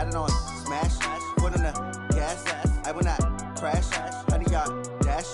it on smash, foot on the gas, I will not crash, honey yard dash,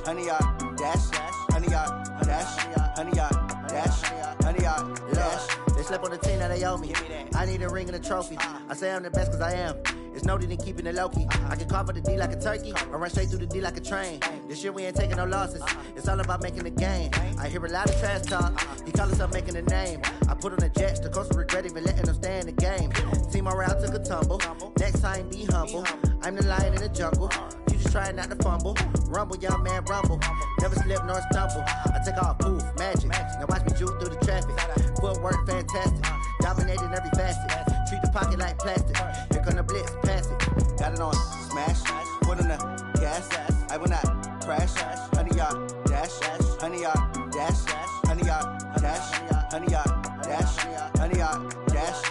honey yard dash, honey yard dash, honey yard dash, honey yard dash. They slept on the team that they owe me. I need a ring and a trophy. I say I'm the best cause I am. It's no need in keeping it low-key. I can carve for the D like a turkey, or run straight through the D like a train. This year we ain't taking no losses. It's all about making the game. I hear a lot of trash talk. He call himself making a name. I put on the Jets, the coach will regret even letting them stay in the game. Team morale took a tumble. Next time be humble. I'm the lion in the jungle. You just trying not to fumble. Rumble, young man, rumble. Never slip nor stumble. I take off, poof, magic. Now watch me juke through the traffic. Footwork fantastic. Dominating every facet. Treat the pocket like plastic. Here come the blitz, pass it. Got it on smash, foot on the gas, I will not crash, honey yard dash, honey yard dash, honey yard dash, honey yard dash, honey yard dash.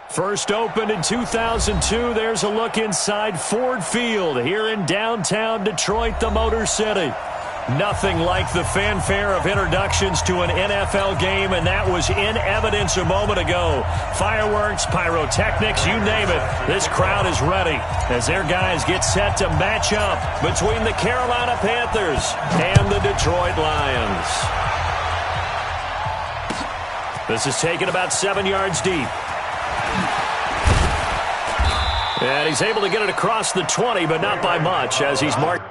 First opened in 2002, there's a look inside Ford Field here in downtown Detroit, the Motor City. Nothing like the fanfare of introductions to an NFL game, and that was in evidence a moment ago. Fireworks, pyrotechnics, you name it. This crowd is ready as their guys get set to match up between the Carolina Panthers and the Detroit Lions. This is taken about 7 yards deep. And he's able to get it across the 20, but not by much as he's marked.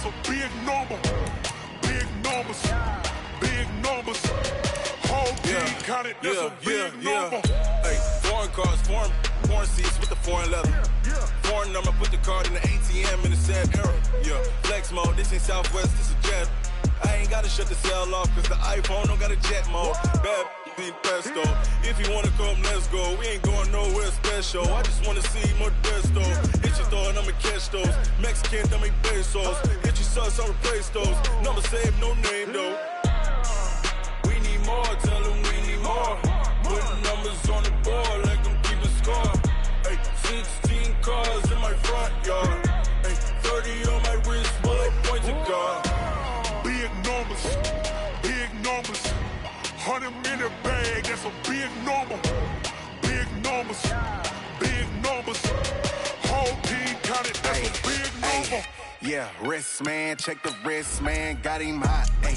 a big number. Big numbers. Big numbers. Whole team counted, that's a big number. Hey, foreign cars, foreign seats with the foreign leather. Foreign number, put the card in the ATM in the sad era. Yeah, flex mode, this ain't Southwest, this is jet. I ain't gotta shut the cell off, cause the iPhone don't got a jet mode. Bad be pesto. If you wanna come, let's go. We ain't going nowhere special. I just wanna see more Modesto. Hit your door and I'ma catch those. Mexican, dummy pesos. Hit your sauce, I'll replace those. Number saved, no name though. We need more, tell them we need more. Putting numbers on the board, like them keep a score. Hey, 16 cars in my front yard. Hey, 30 on my wrist, bullet point to God. Big numbers, big numbers. 100 in the bag, that's a big number. Big numbers, big numbers. Whole team counted, that's a big number. Yeah, wrist man, check the wrist man, got him hot. Hey,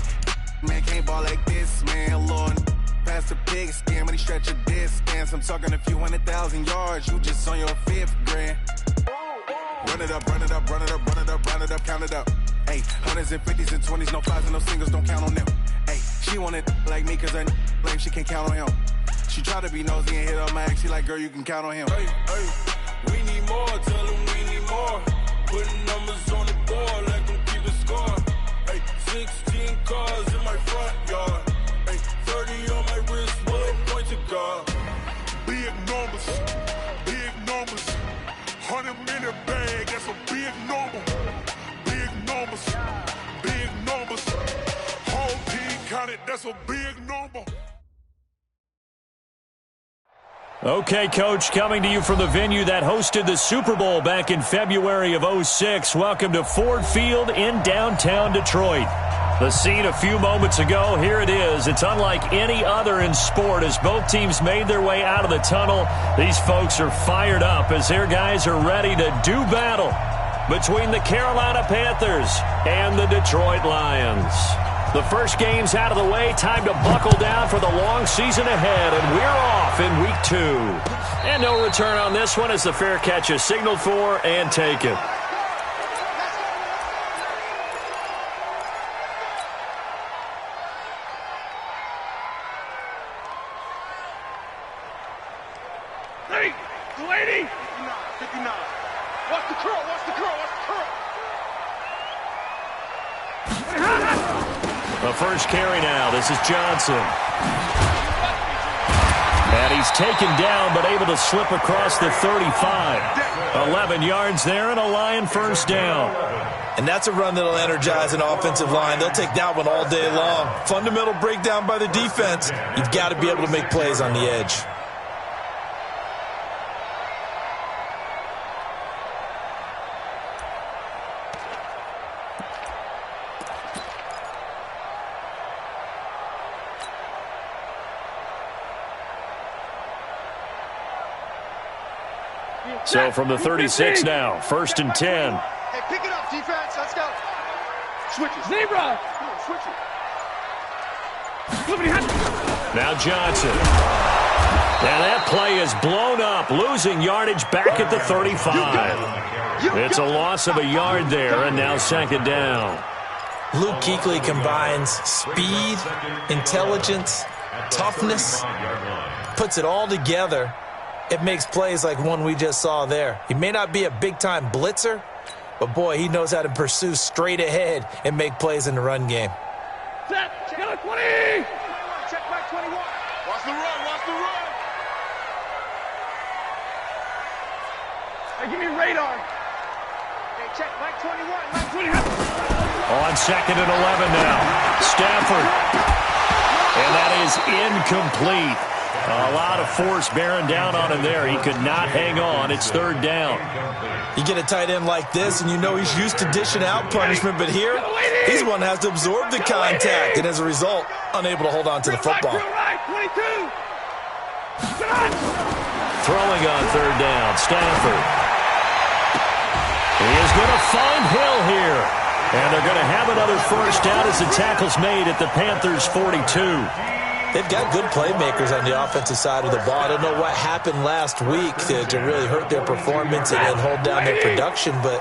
man can't ball like this, man. Lord, past the pig skin, but he stretch a distance. I'm talking a few 100,000 yards, you just on your 5th grand. Run it up, run it up, run it up, run it up, run it up, count it up. Hey, 100s and 50s and 20s, no 5s and no singles, don't count on them. Hey, she wanted like me cause her lame, she can't count on him. She tried to be nosy and hit up my ex, she like, girl, you can count on him. Hey, we need more, tell them we need more. Putting numbers on the board like them keep a score. Hey, 16 cars in my front yard. Hey, 30 on my wrist, bullet point to God. Big numbers, big numbers. 100 in the bag, that's a big number. Big numbers, big numbers. Whole team counted, that's a big number. Okay, Coach, coming to you from the venue that hosted the Super Bowl back in February of '06. Welcome to Ford Field in downtown Detroit. The scene a few moments ago, here it is. It's unlike any other in sport as both teams made their way out of the tunnel. These folks are fired up as their guys are ready to do battle between the Carolina Panthers and the Detroit Lions. The first game's out of the way. Time to buckle down for the long season ahead, and we're off in week 2. And no return on this one as the fair catch is signaled for and taken. Hey, 280. 59. Watch the curl, watch the curl, watch the curl. The first carry now. This is Johnson. And he's taken down but able to slip across the 35. 11 yards there and a Lion first down. And that's a run that'll energize an offensive line. They'll take that one all day long. Fundamental breakdown by the defense. You've got to be able to make plays on the edge. So from the 36 now, 1st and 10. Hey, pick it up, defense. Let's go. Switch it. Zebra. Switch it. Now Johnson. And that play is blown up, losing yardage back at the 35. It's a loss of a yard there, and now 2nd down. Luke Kuechly combines speed, intelligence, toughness, puts it all together. It makes plays like one we just saw there. He may not be a big-time blitzer, but, boy, he knows how to pursue straight ahead and make plays in the run game. Set. Check 20. Check back 21. Watch the run. Watch the run. Hey, give me radar. Hey, check back 21. Back 20. On 2nd and 11 now. Stafford. And that is incomplete. A lot of force bearing down on him there. He could not hang on. It's 3rd down. You get a tight end like this, and you know he's used to dishing out punishment, but here, he's one that has to absorb the contact, and as a result, unable to hold on to the football. Throwing on 3rd down, Stafford. He is going to find Hill here. And they're going to have another first down as the tackle's made at the Panthers' 42. They've got good playmakers on the offensive side of the ball. I don't know what happened last week to really hurt their performance and hold down their production, but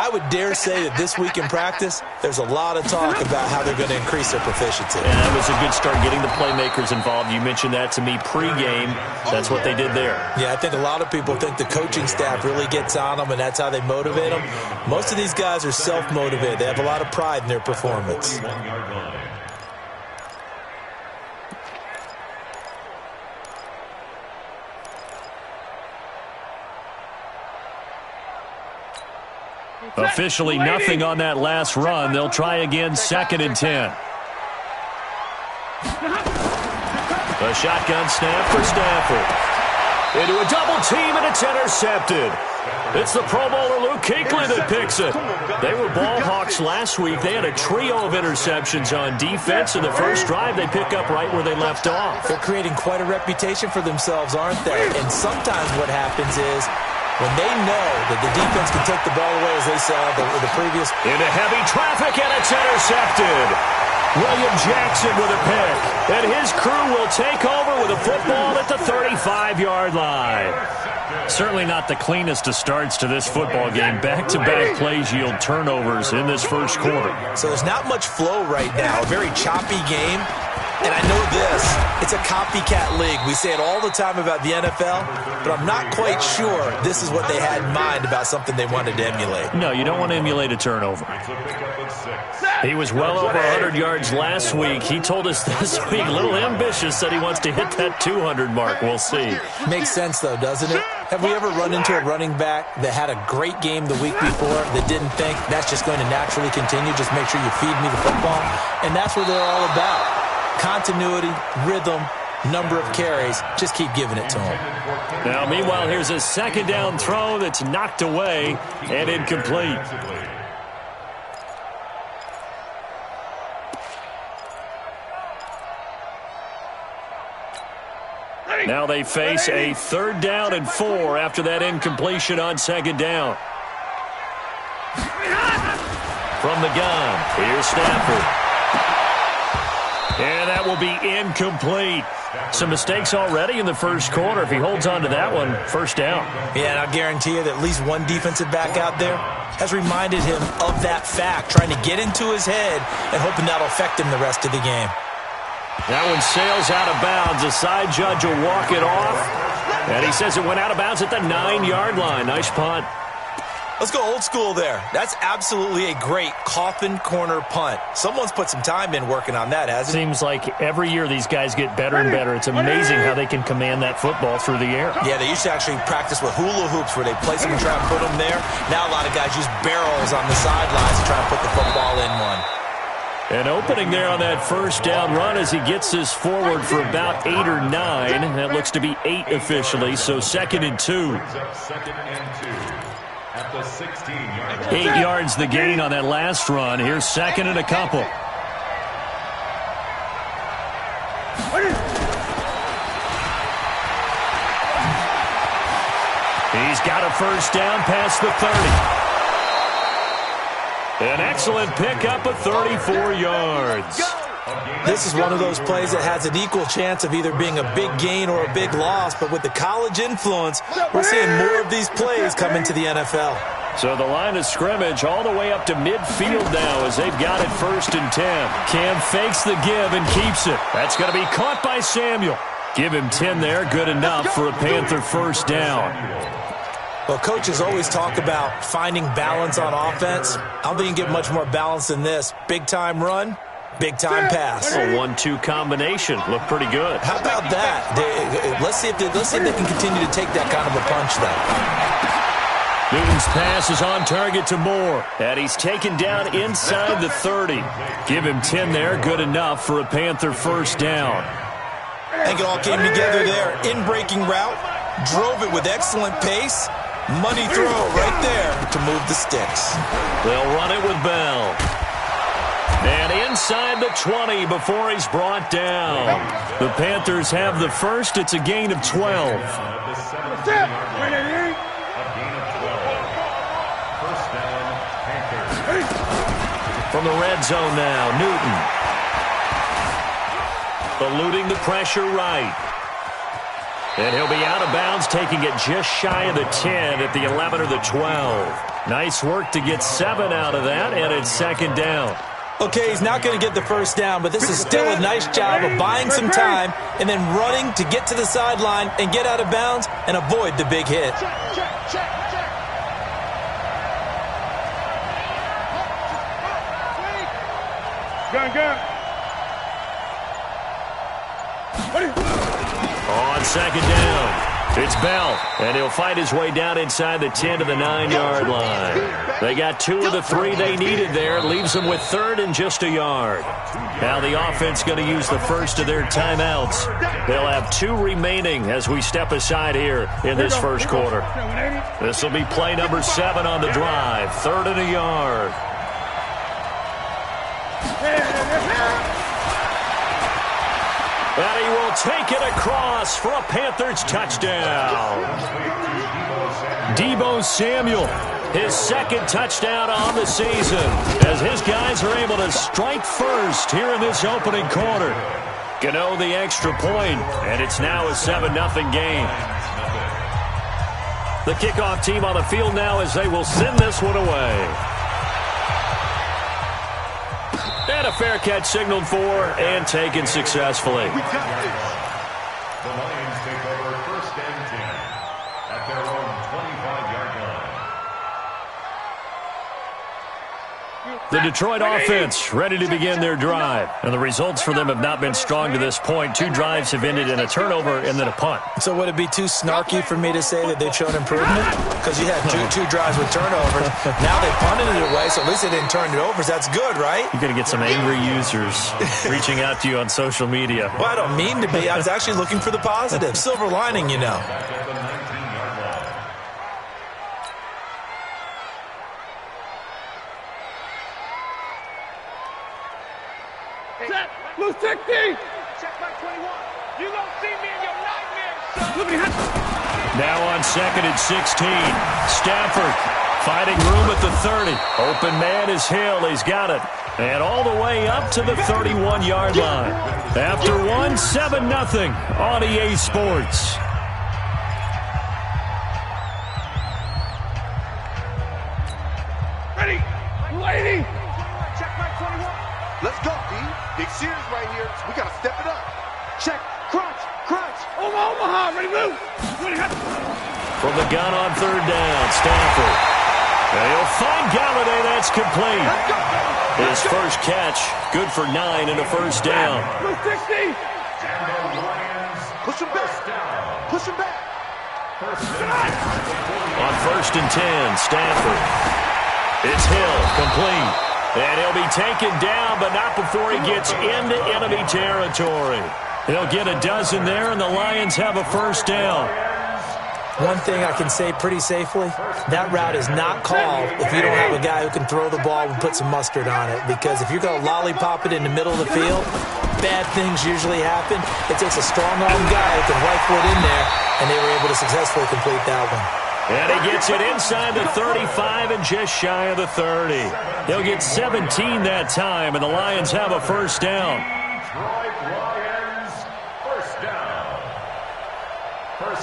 I would dare say that this week in practice, there's a lot of talk about how they're going to increase their proficiency. Yeah, that was a good start getting the playmakers involved. You mentioned that to me pregame. That's what they did there. Yeah, I think a lot of people think the coaching staff really gets on them, and that's how they motivate them. Most of these guys are self-motivated. They have a lot of pride in their performance. Officially nothing on that last run. They'll try again, 2nd and 10. A shotgun snap for Stafford. Into a double team, and it's intercepted. It's the Pro Bowler Luke Kuechly that picks it. They were ball hawks last week. They had a trio of interceptions on defense. In the first drive, they pick up right where they left off. They're creating quite a reputation for themselves, aren't they? And sometimes what happens is when they know that the defense can take the ball away, as they saw the previous. Into heavy traffic, and it's intercepted. William Jackson with a pick. And his crew will take over with a football at the 35-yard line. Certainly not the cleanest of starts to this football game. Back-to-back plays yield turnovers in this first quarter. So there's not much flow right now. A very choppy game. And I know this, it's a copycat league. We say it all the time about the NFL, but I'm not quite sure this is what they had in mind about something they wanted to emulate. No, you don't want to emulate a turnover. He was well over 100 yards last week. He told us this week, a little ambitious, said he wants to hit that 200 mark. We'll see. Makes sense, though, doesn't it? Have we ever run into a running back that had a great game the week before that didn't think that's just going to naturally continue, just make sure you feed me the football? And that's what they're all about. Continuity, rhythm, number of carries. Just keep giving it to him. Now, meanwhile, here's a 2nd down throw that's knocked away and incomplete. Now they face a 3rd down and 4 after that incompletion on 2nd down. From the gun, here's Stafford. And that will be incomplete. Some mistakes already in the first quarter. If he holds on to that one, 1st down. Yeah, and I'll guarantee you that at least one defensive back out there has reminded him of that fact, trying to get into his head and hoping that'll affect him the rest of the game. That one sails out of bounds. The side judge will walk it off. And he says it went out of bounds at the 9-yard line. Nice punt. Let's go old school there. That's absolutely a great coffin corner punt. Someone's put some time in working on that, hasn't it? Seems like every year these guys get better and better. It's amazing how they can command that football through the air. Yeah, they used to actually practice with hula hoops where they place them and try and put them there. Now a lot of guys use barrels on the sidelines to try and put the football in one. An opening there on that 1st down run as he gets this forward for about 8 or 9. That looks to be 8 officially, so 2nd and 2. At the 16-yard line. 8 yards the gain on that last run. Here's 2nd and a couple. He's got a 1st down past the 30. An excellent pickup of 34 yards. This is one of those plays that has an equal chance of either being a big gain or a big loss, but with the college influence, we're seeing more of these plays come into the NFL. So the line of scrimmage all the way up to midfield now as they've got it 1st and 10. Cam fakes the give and keeps it. That's going to be caught by Samuel. Give him 10 there, good enough for a Panther 1st down. Well, coaches always talk about finding balance on offense. I don't think you can get much more balance than this. Big-time run, big-time pass. A 1-2 combination. Looked pretty good. How about that? Let's see if they can continue to take that kind of a punch, though. Newton's pass is on target to Moore. And he's taken down inside the 30. Give him 10 there, good enough for a Panther 1st down. I think it all came together there. In-breaking route, drove it with excellent pace. Money throw right there to move the sticks. They'll run it with Bell. And inside the 20 before he's brought down. The Panthers have the 1st. It's a gain of 12. From the red zone now, Newton. Eluding the pressure right. And he'll be out of bounds, taking it just shy of the 10 at the 11 or the 12. Nice work to get 7 out of that, and it's second down. Okay, he's not going to get the first down, but this is still a nice job of buying some time and then running to get to the sideline and get out of bounds and avoid the big hit. On second down, it's Bell, and he'll fight his way down inside the 10 to the 9-yard line. They got 2 of the 3 they needed there. Leaves them with 3rd and just a yard. Now the offense going to use the first of their timeouts. They'll have 2 remaining as we step aside here in this first quarter. This will be play number 7 on the drive. 3rd and a yard. And he will take it across for a Panthers touchdown. Deebo Samuel, his 2nd touchdown on the season, as his guys are able to strike first here in this opening quarter. Gano the extra point, and it's now a 7-0 game. The kickoff team on the field now as they will send this one away. And a fair catch signaled for and taken successfully. The Lions take over 1st and 10 at their own 25-yard line. The Detroit offense ready to begin their drive. And the results for them have not been strong to this point. 2 drives have ended in a turnover and then a punt. So would it be too snarky for me to say that they've shown improvement? Because you had two drives with turnovers. Now they punted it away, so at least they didn't turn it over. So that's good, right? You're going to get some angry users reaching out to you on social media. Well, I don't mean to be. I was actually looking for the positive. Silver lining, you know. Blue 16! Check my 21. You don't see me in your nightmares, son. Now on 2nd and 16. Stafford finding room at the 30. Open man is Hill. He's got it. And all the way up to the 31-yard line. After 1, 7-0 on EA Sports. Ready! Lady! Check my 21. Let's go, D. Big series right here, so we gotta step it up. Check, crunch, crunch. Omaha, ready, move. From the gun on 3rd down, Stafford. And he'll find Galladay. That's complete. His first catch, good for 9 and a first down. Blue 60. Push him back. Push him back. On 1st and 10, Stafford. It's Hill, complete. And he'll be taken down, but not before he gets into enemy territory. He'll get a dozen there, and the Lions have a first down. One thing I can say pretty safely, that route is not called if you don't have a guy who can throw the ball and put some mustard on it. Because if you're going to lollipop it in the middle of the field, bad things usually happen. It takes a strong-arm guy who can right foot in there, and they were able to successfully complete that one. And he gets it inside the 35 and just shy of the 30. He'll get 17 that time, and the Lions have a first down.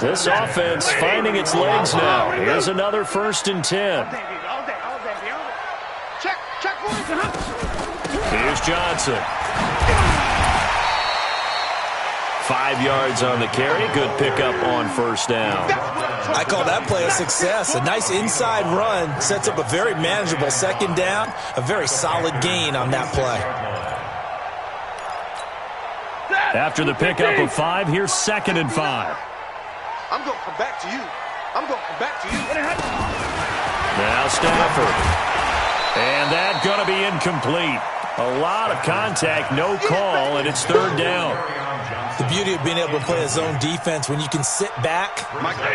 This offense finding its legs now. Here's another 1st and 10. Here's Johnson. 5 yards on the carry. Good pickup on first down. I call that play a success. A nice inside run sets up a very manageable 2nd down. A very solid gain on that play. After the pickup of 5, here's 2nd and 5. I'm going to come back to you. I'm going to come back to you. Now Stafford. And that's going to be incomplete. A lot of contact, no call, and it's 3rd down. The beauty of being able to play a zone defense when you can sit back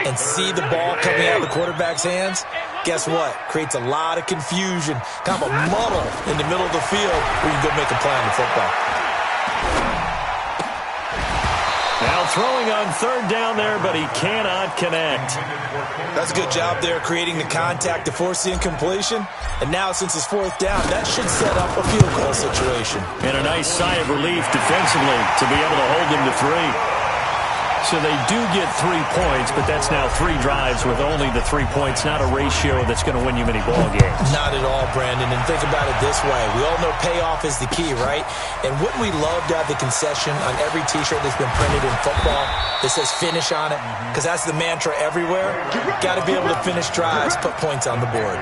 and see the ball coming out of the quarterback's hands, guess what? Creates a lot of confusion, kind of a muddle in the middle of the field where you can go make a play on the football. Now throwing on 3rd down there, but he cannot connect. That's a good job there creating the contact to force the incompletion. And now since it's 4th down, that should set up a field goal situation. And a nice sigh of relief defensively to be able to hold him to 3. So they do get 3 points, but that's now 3 drives with only the 3 points, not a ratio that's going to win you many ball games. Not at all, Brandon. And think about it this way. We all know payoff is the key, right? And wouldn't we love to have the concession on every T-shirt that's been printed in football that says finish on it? Because that's the mantra everywhere. Got to be able to finish drives, put points on the board.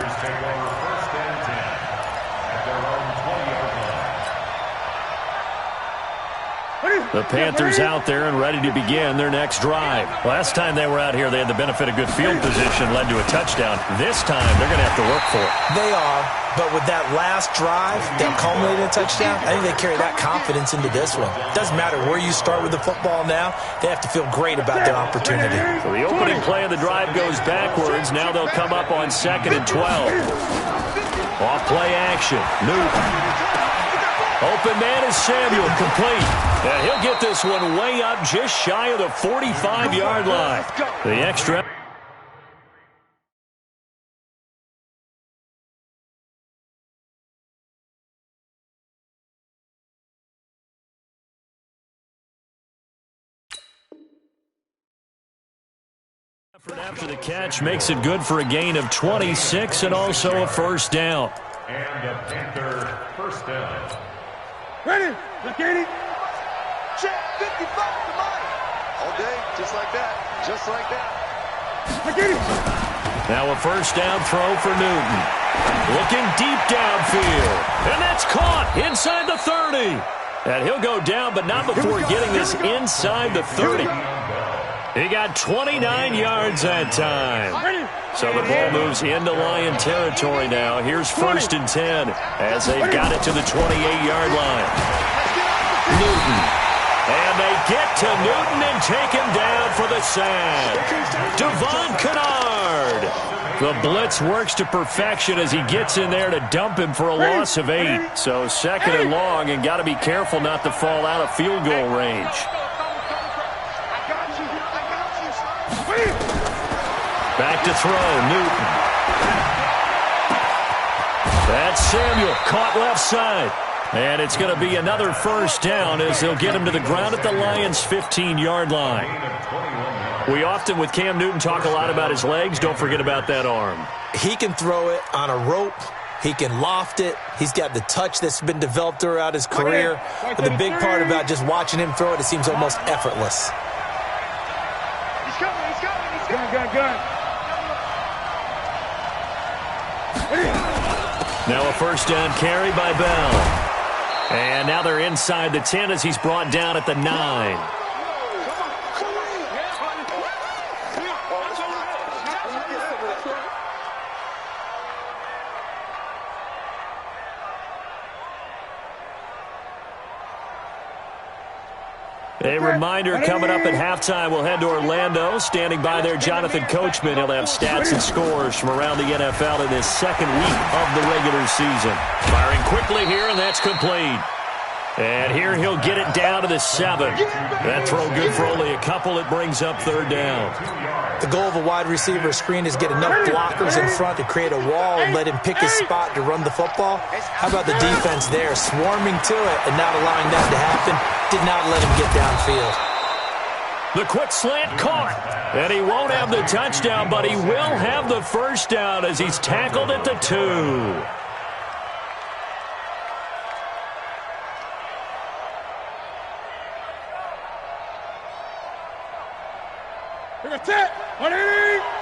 The Panthers out there and ready to begin their next drive. Last time they were out here, they had the benefit of good field position, led to a touchdown. This time, they're going to have to work for it. They are, but with that last drive that culminated in a touchdown, I think they carry that confidence into this one. Doesn't matter where you start with the football now, they have to feel great about their opportunity. So the opening play of the drive goes backwards. Now they'll come up on 2nd and 12. Off play action. Newton. Open man is Samuel, complete. And he'll get this one way up just shy of the 45-yard line. The extra. After the catch makes it good for a gain of 26 and also a first down. And a Panther first down. Ready? Locating. Check 55 to Mike. All day, just like that. Just like that. Locating. Now a first down throw for Newton. Looking deep downfield. And that's caught inside the 30. And he'll go down, but not before getting this inside the 30. He got 29 yards that time. So the ball moves into Lion territory now. Here's 1st and 10 as they've got it to the 28-yard line. Newton. And they get to Newton and take him down for the sack. Devon Kennard. The blitz works to perfection as he gets in there to dump him for a loss of 8. So 2nd and long, and got to be careful not to fall out of field goal range. Back to throw, Newton. That's Samuel, caught left side. And it's going to be another first down as they'll get him to the ground at the Lions' 15-yard line. We often, with Cam Newton, talk a lot about his legs. Don't forget about that arm. He can throw it on a rope. He can loft it. He's got the touch that's been developed throughout his career. But the big part about just watching him throw it seems almost effortless. He's coming, he's coming, he's coming. Gun. Now a first down carry by Bell. And now they're inside the 10 as he's brought down at the 9. A reminder coming up at halftime, we'll head to Orlando. Standing by there, Jonathan Coachman. He'll have stats and scores from around the NFL in this second week of the regular season. Firing quickly here, and that's complete. And here he'll get it down to the 7. That throw good for only a couple. It brings up 3rd down. The goal of a wide receiver screen is get enough blockers in front to create a wall and let him pick his spot to run the football. How about the defense there, swarming to it and not allowing that to happen? Did not let him get downfield. The quick slant caught. And he won't have the touchdown, but he will have the first down as he's tackled at the 2.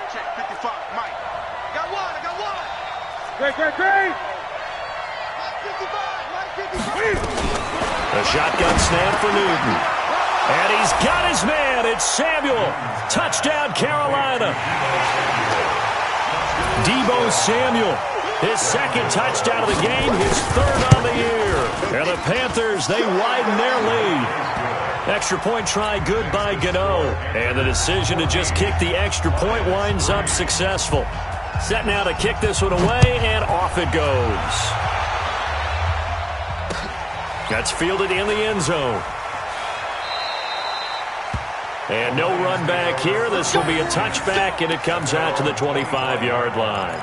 Check 55, Mike. I got one. Great. Mike 55. A shotgun snap for Newton. And he's got his man. It's Samuel. Touchdown, Carolina. Deebo Samuel. His 2nd touchdown of the game. His 3rd on the year. And the Panthers, they widen their lead. Extra point try good by Gano. And the decision to just kick the extra point winds up successful. Set now to kick this one away, and off it goes. That's fielded in the end zone. And no run back here. This will be a touchback, and it comes out to the 25-yard line.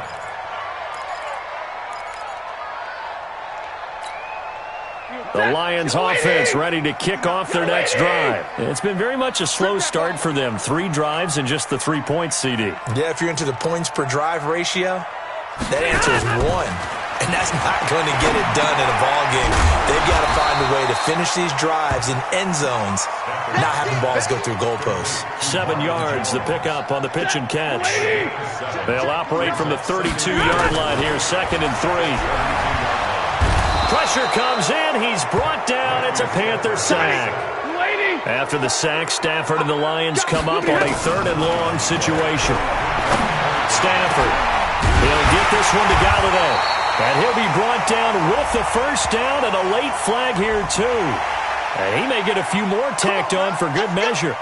The Lions offense ready to kick off their next drive. It's been very much a slow start for them. 3 drives and just the 3 points, CD. Yeah, if you're into the points per drive ratio, that answer is 1. And that's not going to get it done in a ball game. They've got to find a way to finish these drives in end zones, not having balls go through goalposts. 7 yards, the pickup on the pitch and catch. They'll operate from the 32-yard line here, 2nd and 3. Pressure comes in. He's brought down. It's a Panther sack. After the sack, Stafford and the Lions come up on a 3rd and long situation. Stafford, he'll get this one to Galladay. And he'll be brought down with the first down and a late flag here, too. And he may get a few more tacked on for good measure.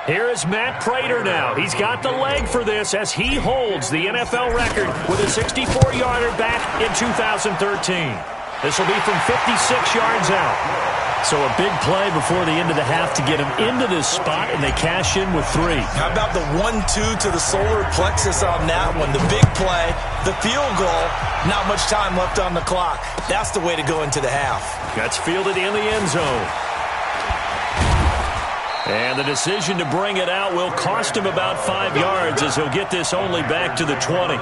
Here is Matt Prater now. He's got the leg for this as he holds the NFL record with a 64-yarder back in 2013. This will be from 56 yards out. So a big play before the end of the half to get him into this spot, and they cash in with 3. How about the 1-2 to the solar plexus on that one? The big play, the field goal, not much time left on the clock. That's the way to go into the half. Gets fielded in the end zone. And the decision to bring it out will cost him about 5 yards as he'll get this only back to the 20.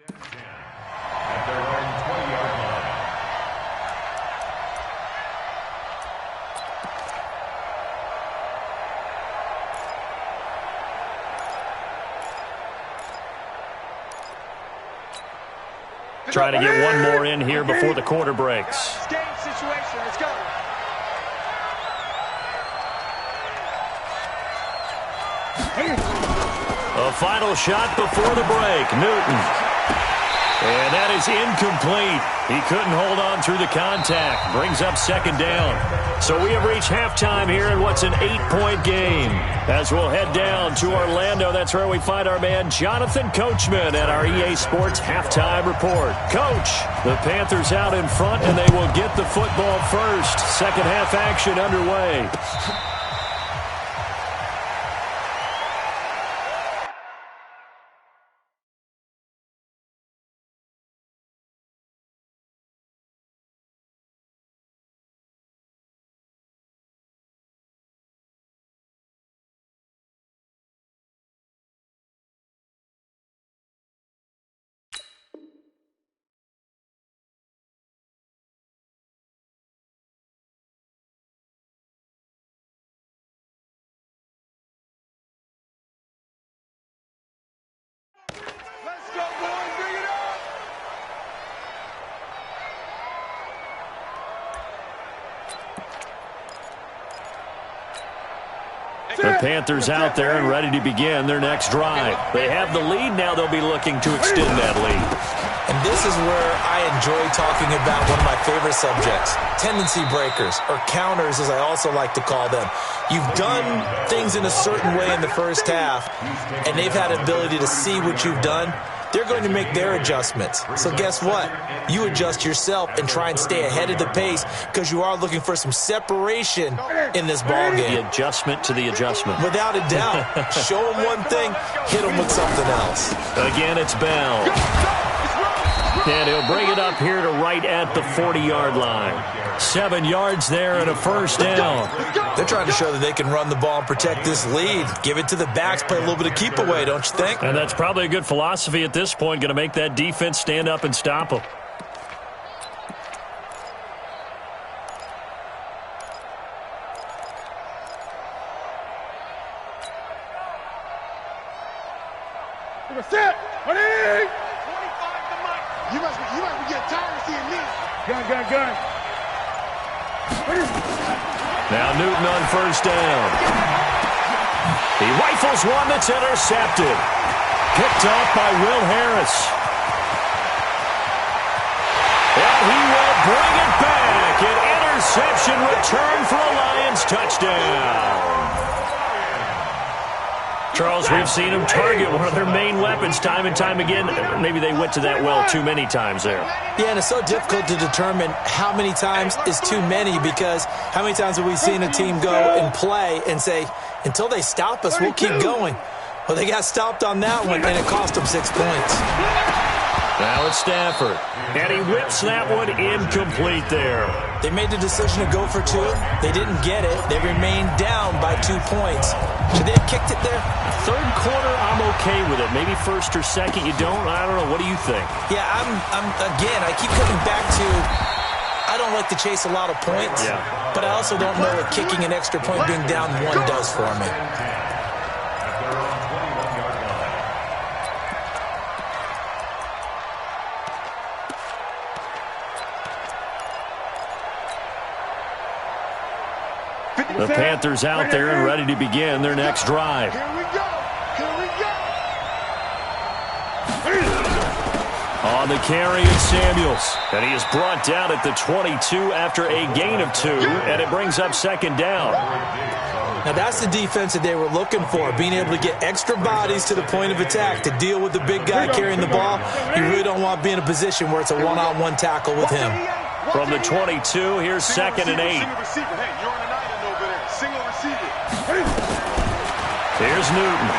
At their own 20-yard line. Trying to get one more in here before the quarter breaks. Game situation. Let's go. A final shot before the break. Newton. And that is incomplete. He couldn't hold on through the contact. Brings up 2nd down. So we have reached halftime here in what's an 8-point game. As we'll head down to Orlando, that's where we find our man Jonathan Coachman at our EA Sports Halftime Report. Coach, the Panthers out in front, and they will get the football first. Second half action underway. The Panthers out there and ready to begin their next drive. They have the lead. Now they'll be looking to extend that lead. And this is where I enjoy talking about one of my favorite subjects, tendency breakers, or counters as I also like to call them. You've done things in a certain way in the first half, and they've had the ability to see what you've done. They're going to make their adjustments. So guess what? You adjust yourself and try and stay ahead of the pace because you are looking for some separation in this ball game. The adjustment to the adjustment. Without a doubt. Show them one thing, hit them with something else. Again, it's Bell. And he'll bring it up here to right at the 40-yard line. 7 yards there and a first down. They're trying to show that they can run the ball and protect this lead. Give it to the backs, play a little bit of keep away, don't you think? And that's probably a good philosophy at this point, going to make that defense stand up and stop them. Set. Ready. 45 to Mike. You must be getting tired of seeing me. Gun. Now Newton on first down. He rifles one that's intercepted. Picked off by Will Harris. And he will bring it back. An interception return for a Lions touchdown. Charles, we've seen them target one of their main weapons time and time again. Maybe they went to that well too many times there. Yeah, and it's so difficult to determine how many times is too many, because how many times have we seen a team go and play and say, until they stop us, we'll keep going. Well, they got stopped on that one, and it cost them 6 points. Now it's Stafford. And he whips that one incomplete there. They made the decision to go for 2. They didn't get it. They remained down by 2 points. Should they have kicked it there? Third quarter, I'm okay with it. Maybe first or second, you don't? I don't know. What do you think? Yeah, again, I keep coming back to, I don't like to chase a lot of points, but I also don't know what kicking an extra point being down 1 does for me. The Panthers out there and ready to begin their next drive. Here we go. On the carry, it's Samuels. And he is brought down at the 22 after a gain of 2, and it brings up second down. Now that's the defense that they were looking for, being able to get extra bodies to the point of attack to deal with the big guy carrying the ball. You really don't want to be in a position where it's a one-on-one tackle with him. From the 22, here's second and 8. Here's Newton.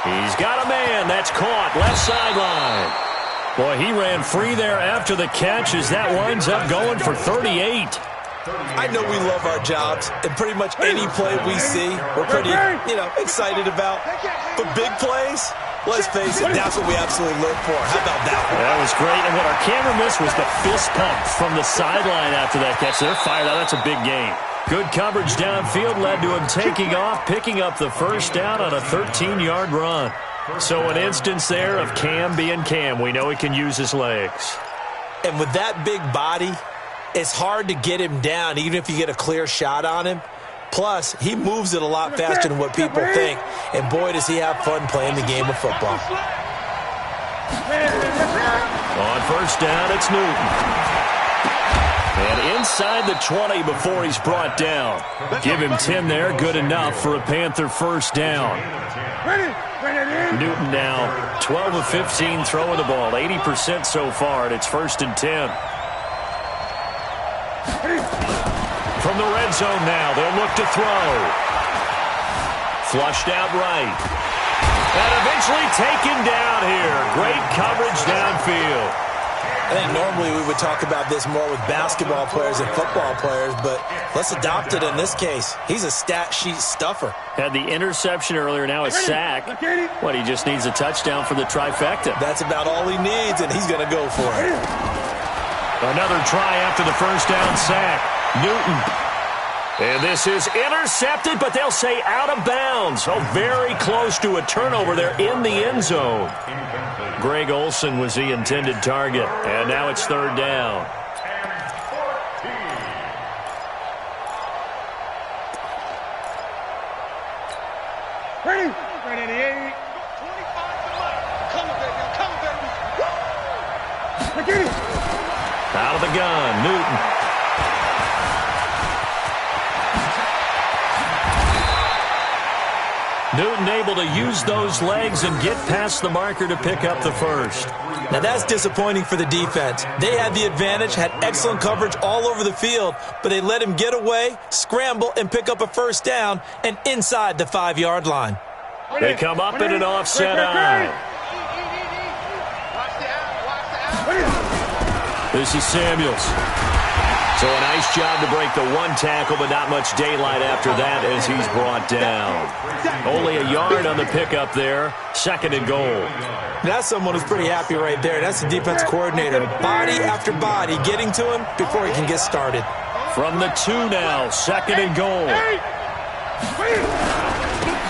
He's got a man. That's caught. Left sideline. Boy, he ran free there after the catch as that winds up going for 38. I know we love our jobs, and pretty much any play we see, we're pretty, excited about. But big plays, let's face it, that's what we absolutely live for. How about that one? That was great, and what our camera missed was the fist pump from the sideline after that catch. They're fired out. That's a big gain. Good coverage downfield led to him taking off, picking up the first down on a 13-yard run. So an instance there of Cam being Cam. We know he can use his legs. And with that big body, it's hard to get him down, even if you get a clear shot on him. Plus, he moves it a lot faster than what people think. And boy, does he have fun playing the game of football. On first down, it's Newton. And inside the 20 before he's brought down. Give him 10 there, good enough for a Panther first down. Newton now 12 of 15 throwing the ball, 80% so far, and it's first and 10. From the red zone now, they'll look to throw. Flushed out right. And eventually taken down here. Great coverage downfield. I think normally we would talk about this more with basketball players and football players, but let's adopt it in this case. He's a stat sheet stuffer. Had the interception earlier, now a sack. What, he just needs a touchdown for the trifecta. That's about all he needs, and he's going to go for it. Another try after the first down sack. Newton. And this is intercepted, but they'll say out of bounds. Oh, very close to a turnover there in the end zone. Greg Olsen was the intended target, and now it's third down. Ready, 88. 25 to Mike. Come on, baby. Out of the gun, Newton. Newton able to use those legs and get past the marker to pick up the first. Now that's disappointing for the defense. They had the advantage, had excellent coverage all over the field, but they let him get away, scramble, and pick up a first down and inside the 5-yard line. They come up in an offset eye. This is Samuels. So a nice job to break the one tackle, but not much daylight after that as he's brought down. Only a yard on the pickup there. 2nd and goal. That's someone who's pretty happy right there. That's the defense coordinator. Body after body getting to him before he can get started. From the 2 now, 2nd and goal.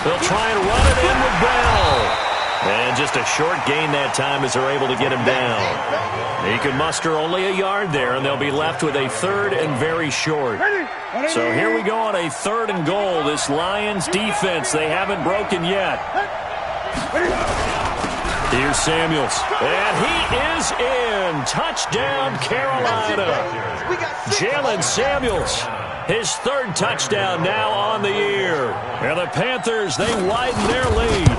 They'll try and run it in with Bell. And just a short gain that time as they're able to get him down. He can muster only a yard there, and they'll be left with a 3rd and very short. So here we go on a 3rd and goal. This Lions defense, they haven't broken yet. Here's Samuels. And he is in. Touchdown, Carolina. Jalen Samuels. His 3rd touchdown now on the year. And the Panthers, they widen their lead.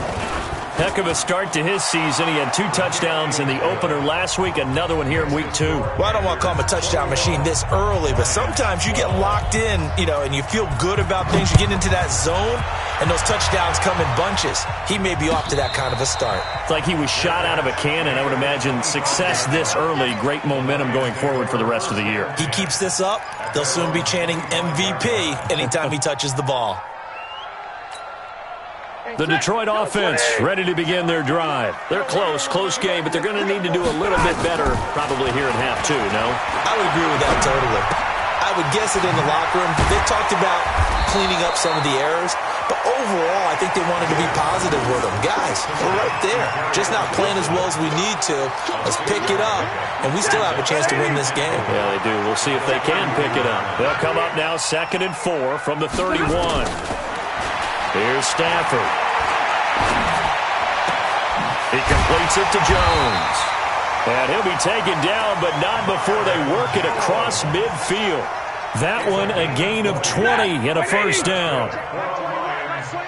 Heck of a start to his season. He had 2 touchdowns in the opener last week, another one here in week 2. Well, I don't want to call him a touchdown machine this early, but sometimes you get locked in, and you feel good about things. You get into that zone, and those touchdowns come in bunches. He may be off to that kind of a start. It's like he was shot out of a cannon. I would imagine success this early, great momentum going forward for the rest of the year. He keeps this up, they'll soon be chanting MVP anytime he touches the ball. The Detroit offense ready to begin their drive. They're close game, but they're going to need to do a little bit better probably here in half 2, no? I would agree with that totally. I would guess it in the locker room. They talked about cleaning up some of the errors, but overall I think they wanted to be positive with them. Guys, we're right there. Just not playing as well as we need to. Let's pick it up, and we still have a chance to win this game. Yeah, they do. We'll see if they can pick it up. They'll come up now 2nd and 4 from the 31. Here's Stafford. He completes it to Jones. And he'll be taken down, but not before they work it across midfield. That one a gain of 20 and a 1st down.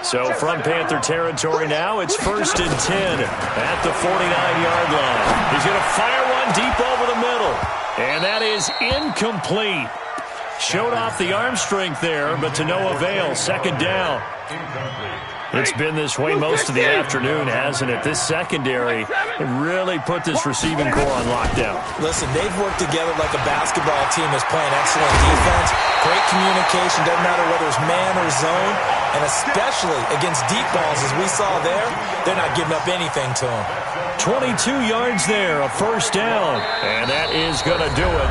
So from Panther territory now, it's 1st and 10 at the 49-yard line. He's going to fire one deep over the middle. And that is incomplete. Showed off the arm strength there, but to no avail. 2nd down. It's been this way most of the afternoon, hasn't it? This secondary really put this receiving core on lockdown. Listen, they've worked together like a basketball team that's playing excellent defense. Great communication, doesn't matter whether it's man or zone. And especially against deep balls, as we saw there, they're not giving up anything to them. 22 yards there, a 1st down. And that is going to do it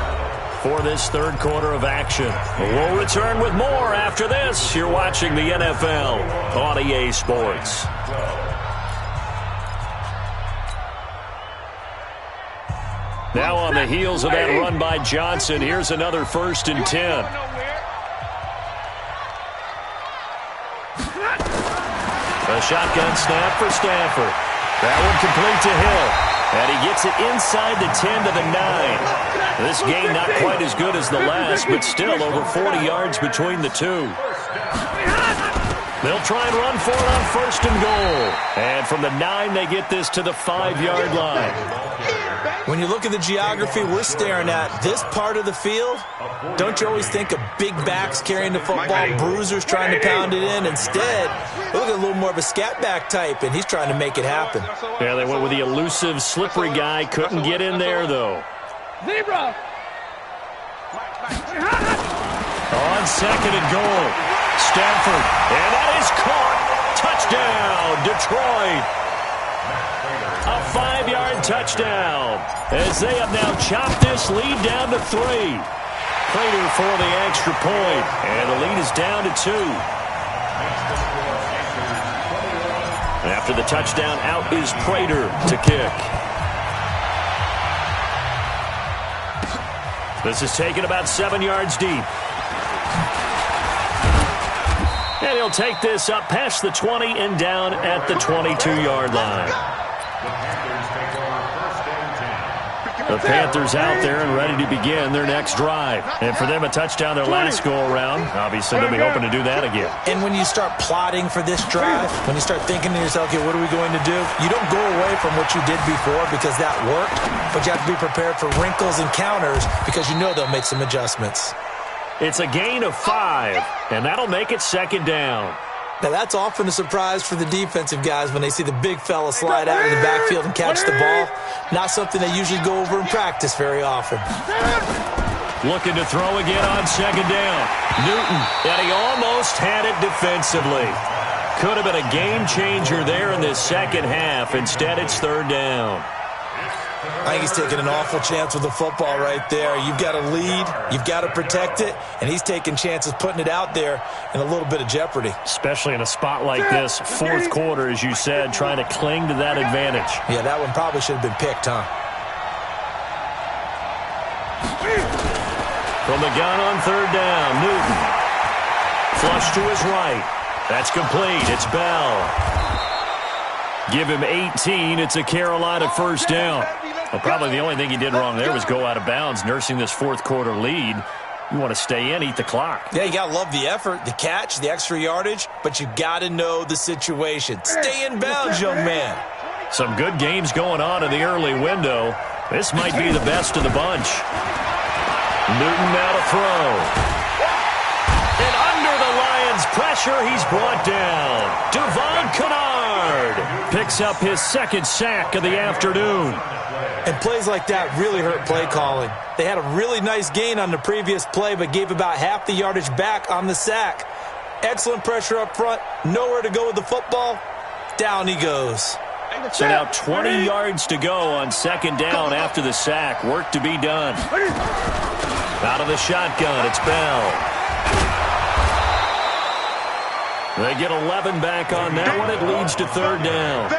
for this 3rd quarter of action. We'll return with more after this. You're watching the NFL on EA Sports. Now on the heels of that run by Johnson, here's another 1st and 10. A shotgun snap for Stafford. That one complete to Hill. And he gets it inside the 10 to the 9. This game not quite as good as the last, but still over 40 yards between the two. They'll try and run for it on 1st and goal. And from the 9, they get this to the 5-yard line. When you look at the geography we're staring at, this part of the field, don't you always think of big backs carrying the football, bruisers trying to pound it in? Instead, look at a little more of a scat back type, and he's trying to make it happen. Yeah, they went with the elusive, slippery guy. Couldn't get in there, though. Zebra. On 2nd and goal, Stafford, and that is caught. Touchdown, Detroit. A 5-yard touchdown as they have now chopped this lead down to 3. Prater for the extra point, and the lead is down to 2. After the touchdown, out is Prater to kick. This is taken about 7 yards deep. And he'll take this up past the 20 and down at the 22-yard line. The Panthers out there and ready to begin their next drive. And for them, a touchdown their last go-around. Obviously, they'll be hoping to do that again. And when you start plotting for this drive, when you start thinking to yourself, okay, what are we going to do? You don't go away from what you did before because that worked, but you have to be prepared for wrinkles and counters because you know they'll make some adjustments. It's a gain of 5, and that'll make it 2nd down. Now, that's often a surprise for the defensive guys when they see the big fella slide out in the backfield and catch the ball. Not something they usually go over in practice very often. Looking to throw again on second down. Newton, and he almost had it defensively. Could have been a game changer there in this second half. Instead, it's third down. I think he's taking an awful chance with the football right there. You've got to lead, you've got to protect it, and he's taking chances putting it out there in a little bit of jeopardy. Especially in a spot like this, fourth quarter, as you said, trying to cling to that advantage. Yeah, that one probably should have been picked, huh? From the gun on third down, Newton. Flush to his right. That's complete. It's Bell. Give him 18. It's a Carolina first down. Well, probably the only thing he did wrong there was go out of bounds, nursing this fourth quarter lead. You want to stay in, eat the clock. Yeah, you got to love the effort, the catch, the extra yardage, but you got to know the situation. Stay in bounds, young man. Some good games going on in the early window. This might be the best of the bunch. Newton now to throw. And under the Lions' pressure, he's brought down. Devon Kennard picks up his second sack of the afternoon. And plays like that really hurt play calling. They had a really nice gain on the previous play, but gave about half the yardage back on the sack. Excellent pressure up front. Nowhere to go with the football. Down he goes. So now 20 yards to go on second down after the sack. Work to be done. Out of the shotgun, it's Bell. They get 11 back on that one. It leads to third down.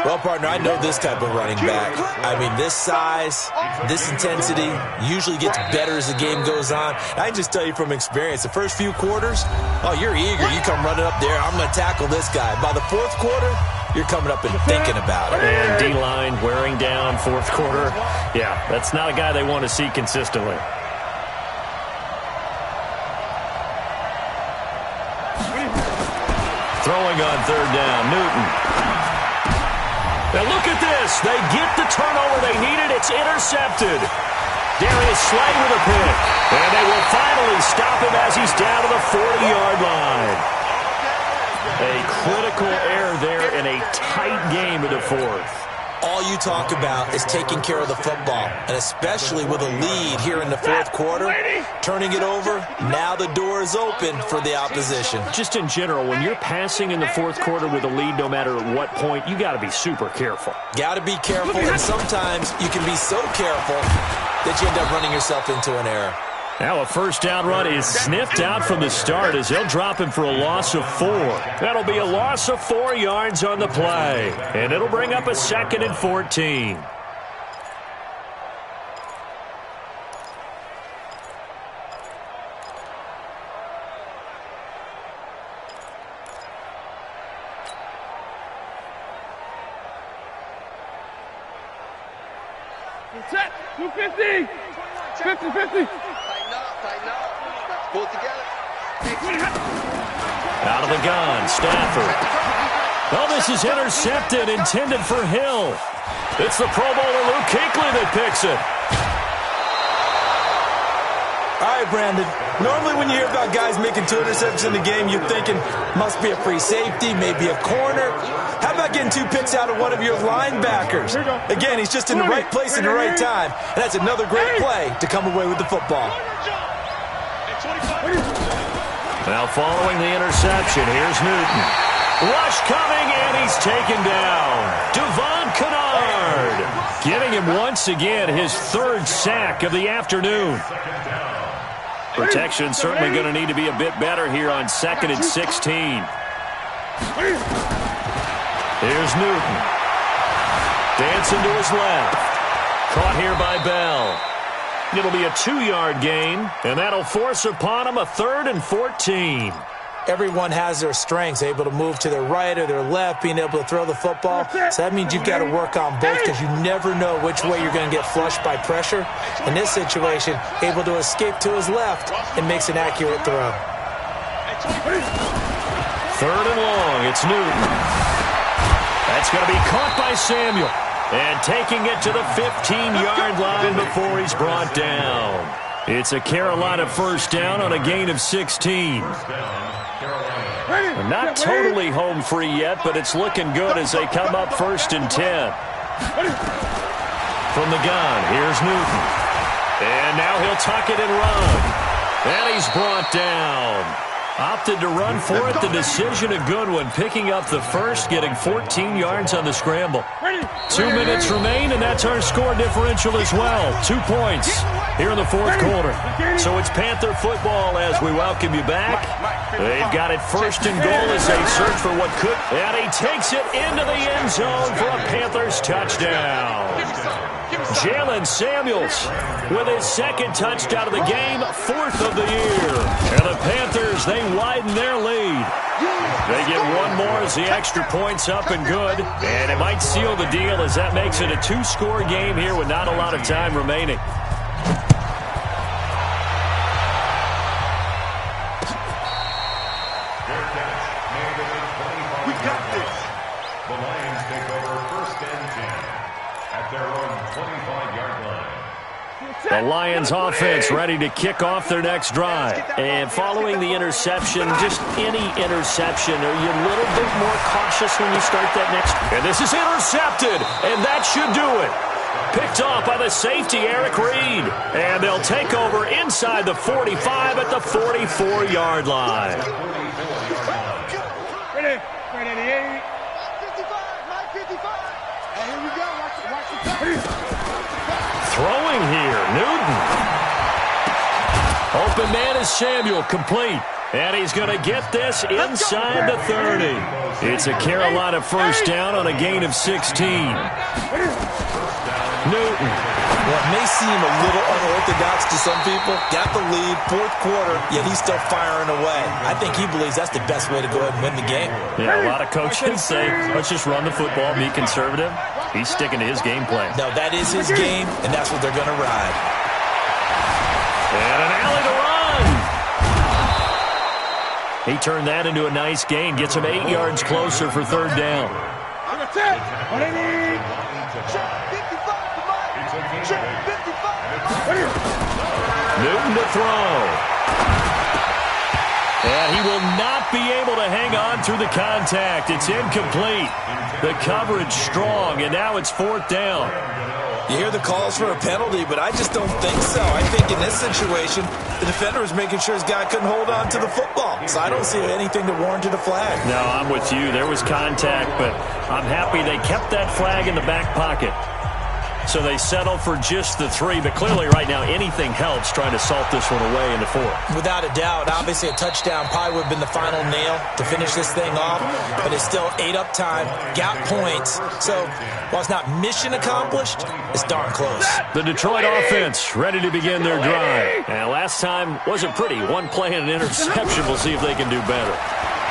Well, partner, I know this type of running back. I mean, this size, this intensity usually gets better as the game goes on. I can just tell you from experience, the first few quarters, oh, you're eager. You come running up there, I'm going to tackle this guy. By the fourth quarter, you're coming up and thinking about it. And D-line wearing down fourth quarter. Yeah, that's not a guy they want to see consistently. Throwing on third down, Newton. Now look at this. They get the turnover they needed. It's intercepted. Darius Slay with a pick. And they will finally stop him as he's down to the 40-yard line. A critical error there in a tight game in the fourth. All you talk about is taking care of the football, and especially with a lead here in the fourth quarter, turning it over, now the door is open for the opposition. Just in general, when you're passing in the fourth quarter with a lead, no matter at what point, you got to be super careful. Got to be careful, and sometimes you can be so careful that you end up running yourself into an error. Now a first down run is sniffed out from the start as they'll drop him for a loss of 4. That'll be a loss of 4 yards on the play. And it'll bring up a 2nd and 14. Set, 250, 50-50. Pull it together. Out of the gun, Stafford. Oh, this is intercepted, intended for Hill. It's the Pro Bowler Luke Kuechly that picks it. All right, Brandon. Normally when you hear about guys making 2 interceptions in the game, you're thinking must be a free safety, maybe a corner. How about getting 2 picks out of one of your linebackers? Again, he's just in the right place at the right time. And that's another great play to come away with the football. Now following the interception, here's Newton. Rush coming, and he's taken down. Devon Kennard giving him once again his 3rd sack of the afternoon. Protection certainly going to need to be a bit better here on 2nd and 16. Here's Newton. Dancing to his left. Caught here by Bell. It'll be a 2-yard gain, and that'll force upon him a 3rd and 14. Everyone has their strengths, able to move to their right or their left, being able to throw the football. So that means you've got to work on both because you never know which way you're going to get flushed by pressure. In this situation, able to escape to his left and makes an accurate throw. 3rd and long, it's Newton. That's going to be caught by Samuel. And taking it to the 15-yard line before he's brought down. It's a Carolina first down on a gain of 16. They're not totally home free yet, but it's looking good as they come up 1st and 10. From the gun, here's Newton. And now he'll tuck it and run. And he's brought down. Opted to run for it. The decision a good one. Picking up the first, getting 14 yards on the scramble. 2 minutes remain, and that's our score differential as well. 2 points here in the 4th quarter. So it's Panther football as we welcome you back. They've got it 1st and goal as they search for what could. And he takes it into the end zone for a Panthers touchdown. Jalen Samuels with his 2nd touchdown of the game, 4th of the year. And the Panthers, they widen their lead. They get one more as the extra point's up and good. And it might seal the deal as that makes it a 2-score game here with not a lot of time remaining. We got this. The Lions take over 1st and 10 at their own 25-yard line. The Lions offense ready to kick off their next drive. And following the interception, just any interception, are you a little bit more cautious when you start that next? And this is intercepted, and that should do it. Picked off by the safety, Eric Reed. And they'll take over inside the 45 at the 44-yard line. Ready, 88. 55. And here we go. Watch the Throwing here, Newton. Open man is Samuel, complete. And he's going to get this inside the 30. It's a Carolina first down on a gain of 16. Newton. Well, it may seem a little unorthodox to some people. Got the lead, 4th quarter, yet he's still firing away. I think he believes that's the best way to go ahead and win the game. Yeah, a lot of coaches say, let's just run the football, be conservative. He's sticking to his game plan. No, that is his game, and that's what they're going to ride. And an alley to run. He turned that into a nice gain. Gets him 8 yards closer for 3rd down. Newton to throw. And he will not be able to hang on through the contact. It's incomplete. The coverage strong, and now it's 4th down. You hear the calls for a penalty, but I just don't think so. I think in this situation, the defender was making sure his guy couldn't hold on to the football. So I don't see anything that warranted a flag. No, I'm with you. There was contact, but I'm happy they kept that flag in the back pocket. So they settle for just the 3, but clearly right now anything helps trying to salt this one away in the 4th. Without a doubt, obviously a touchdown probably would have been the final nail to finish this thing off, but it's still 8 up time, got points. So while it's not mission accomplished, it's darn close. The Detroit offense ready to begin their drive. And last time wasn't pretty. One play and an interception. We'll see if they can do better.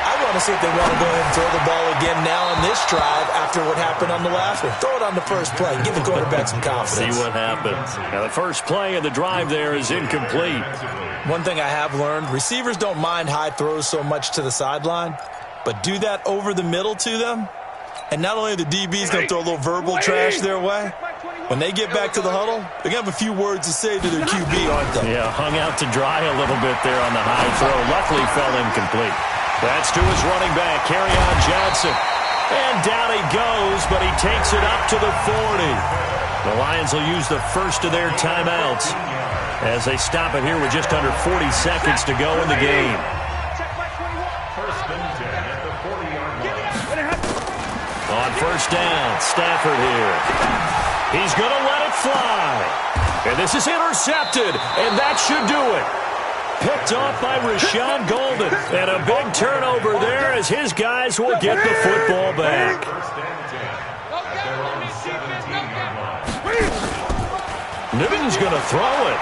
I want to see if they want to go ahead and throw the ball again now on this drive after what happened on the last one. Throw it on the first play. Give the quarterback some confidence. See what happens. Now the first play of the drive there is incomplete. One thing I have learned, receivers don't mind high throws so much to the sideline, but do that over the middle to them, and not only are the DBs going to throw a little verbal trash their way, when they get back to the huddle, they're going to have a few words to say to their QB, aren't they? Yeah, hung out to dry a little bit there on the high throw. Luckily fell incomplete. That's to his running back, Kerryon Johnson. And down he goes, but he takes it up to the 40. The Lions will use the first of their timeouts as they stop it here with just under 40 seconds to go in the game. First and 10 at the 40-yard line. On first down, Stafford here. He's going to let it fly. And this is intercepted, and that should do it. Picked off by Rashawn Golden. And a big turnover there as his guys will get the football back. Newton's going to throw it.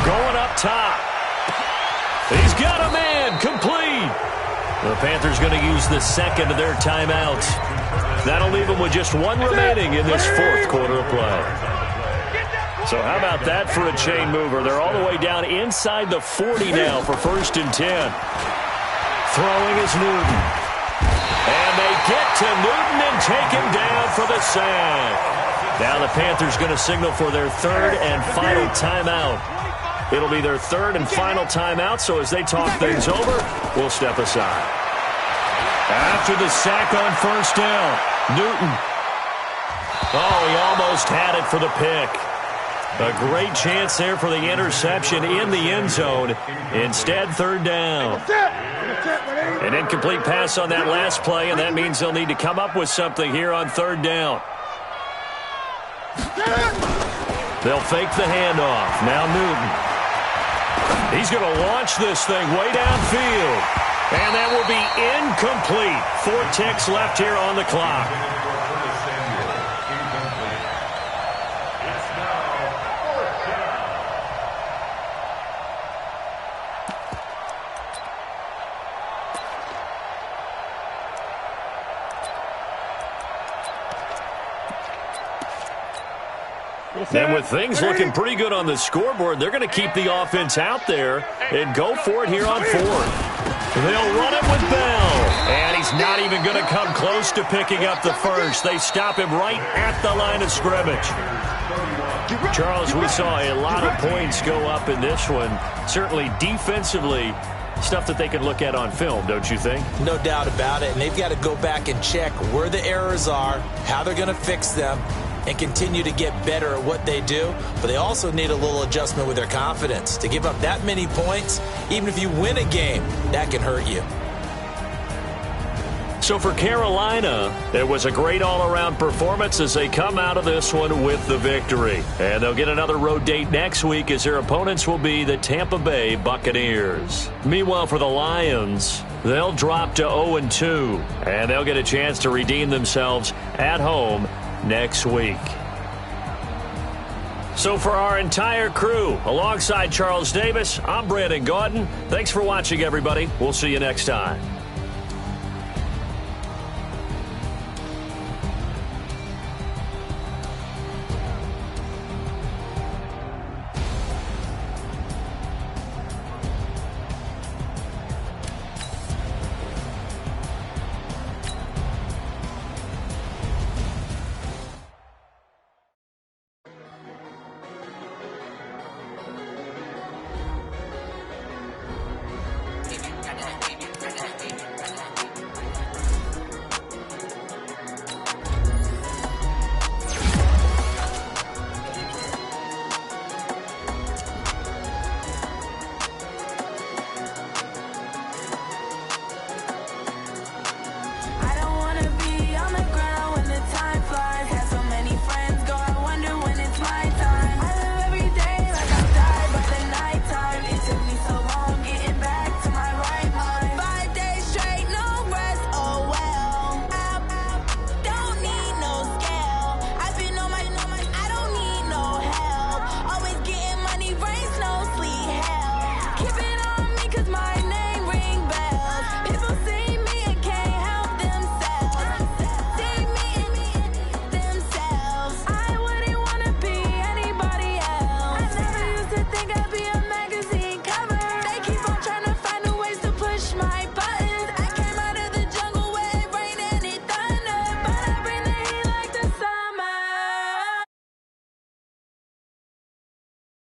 Going up top. He's got a man. Complete. The Panthers going to use the second of their timeouts. That'll leave them with just one remaining in this 4th quarter of play. So how about that for a chain mover? They're all the way down inside the 40 now for 1st and 10. Throwing is Newton. And they get to Newton and take him down for the sack. Now the Panthers going to signal for their third and final timeout. It'll be their third and final timeout, so as they talk things over, we'll step aside. After the sack on first down, Newton. Oh, he almost had it for the pick. A great chance there for the interception in the end zone. Instead, third down. An incomplete pass on that last play, and that means they'll need to come up with something here on third down. They'll fake the handoff. Now Newton. He's going to launch this thing way downfield. And that will be incomplete. 4 ticks left here on the clock. And with things looking pretty good on the scoreboard, they're going to keep the offense out there and go for it here on fourth. They'll run it with Bell. And he's not even going to come close to picking up the first. They stop him right at the line of scrimmage. Charles, we saw a lot of points go up in this one. Certainly defensively, stuff that they can look at on film, don't you think? No doubt about it. And they've got to go back and check where the errors are, how they're going to fix them, and continue to get better at what they do. But they also need a little adjustment with their confidence. To give up that many points, even if you win a game, that can hurt you. So for Carolina, it was a great all-around performance as they come out of this one with the victory. And they'll get another road date next week as their opponents will be the Tampa Bay Buccaneers. Meanwhile, for the Lions, they'll drop to 0-2, and they'll get a chance to redeem themselves at home next week. So for our entire crew, alongside Charles Davis, I'm Brandon Gaudin. Thanks for watching, everybody. We'll see you next time.